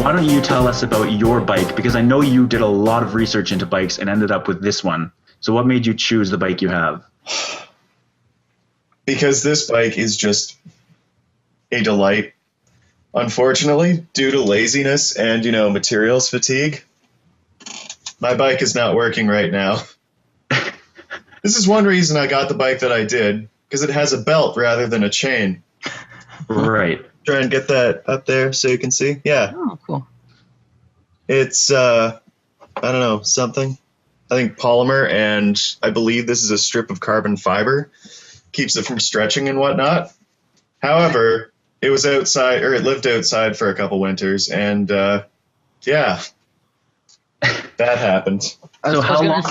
why don't you tell us about your bike? Because I know you did a lot of research into bikes and ended up with this one. So what made you choose the bike you have? Because this bike is just a delight. Unfortunately, due to laziness and, materials fatigue, my bike is not working right now. This is one reason I got the bike that I did, because it has a belt rather than a chain. Right. Try and get that up there so you can see. Yeah. Oh, cool. It's, I don't know, something. I think polymer, and I believe this is a strip of carbon fiber. Keeps it from stretching and whatnot. However, it was outside, or it lived outside for a couple winters, and yeah, that happened. So how long?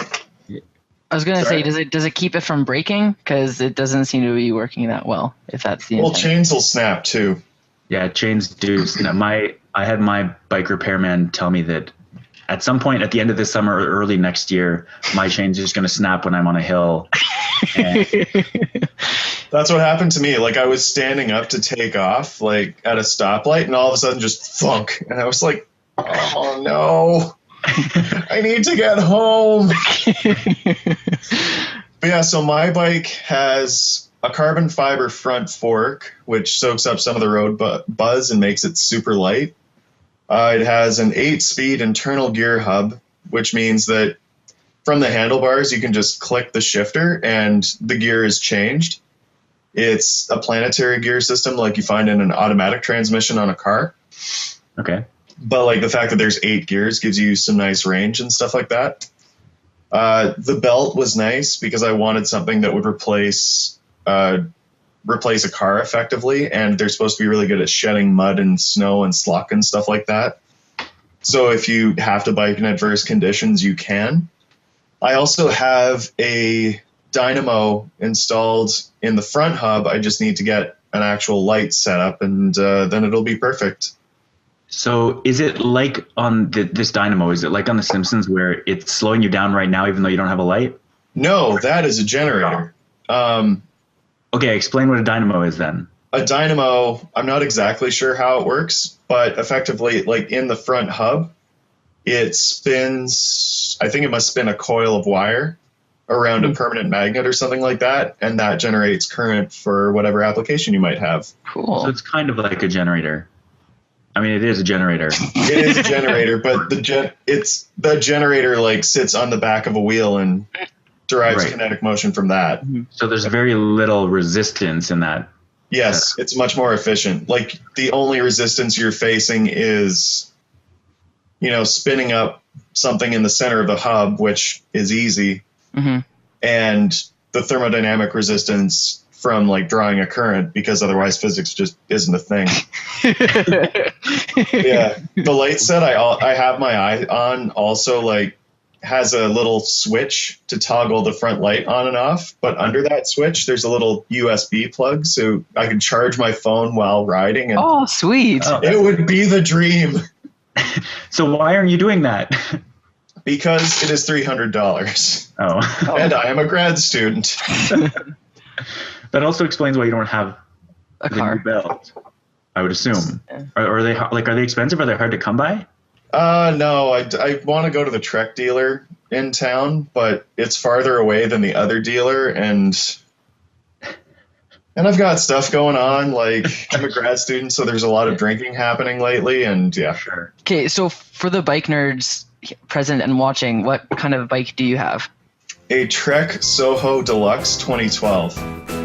I was gonna Sorry. say, does it keep it from breaking? Because it doesn't seem to be working that well. If that's the Well, intent. chains will snap too. Yeah, chains do. I had my bike repairman tell me that at some point at the end of this summer or early next year, my chain's just going to snap when I'm on a hill. And That's what happened to me. Like, I was standing up to take off, like, at a stoplight, and all of a sudden just thunk. And I was like, oh, no. I need to get home. But yeah, so my bike has a carbon fiber front fork, which soaks up some of the road buzz and makes it super light. It has an 8-speed internal gear hub, which means that from the handlebars, you can just click the shifter and the gear is changed. It's a planetary gear system like you find in an automatic transmission on a car. okay. But like the fact that there's 8 gears gives you some nice range and stuff like that. The belt was nice because I wanted something that would replace a car effectively, and they're supposed to be really good at shedding mud and snow and sluck and stuff like that. So if you have to bike in adverse conditions, you can. I also have a dynamo installed in the front hub. I just need to get an actual light set up, and then it'll be perfect. So is it like on this dynamo, is it like on The Simpsons where it's slowing you down right now even though you don't have a light? No, that is a generator. Okay, explain what a dynamo is then. A dynamo, I'm not exactly sure how it works, but effectively, like in the front hub, it spins, I think it must spin a coil of wire around a permanent magnet or something like that, and that generates current for whatever application you might have. Cool. So it's kind of like a generator. I mean, it is a generator. It is a generator, but the generator like sits on the back of a wheel and derives Right. kinetic motion from that. So there's very little resistance in that. Yes, it's much more efficient. Like the only resistance you're facing is, spinning up something in the center of the hub, which is easy, Mm-hmm. and the thermodynamic resistance from like drawing a current, because otherwise physics just isn't a thing. Yeah, the light set I have my eye on also like has a little switch to toggle the front light on and off, but under that switch there's a little USB plug, so I can charge my phone while riding, and Oh, sweet. Oh. it would be the dream. So why aren't you doing that? Because it is $300, Oh, and I am a grad student. that also explains why you don't have A the new car. belt, I would assume. Are they like, are they expensive? Are they hard to come by? No, I want to go to the Trek dealer in town, but it's farther away than the other dealer, and I've got stuff going on. Like, I'm a grad student, so there's a lot of drinking happening lately, and yeah. Sure. Okay, so for the bike nerds present and watching, what kind of bike do you have? A Trek Soho Deluxe 2012.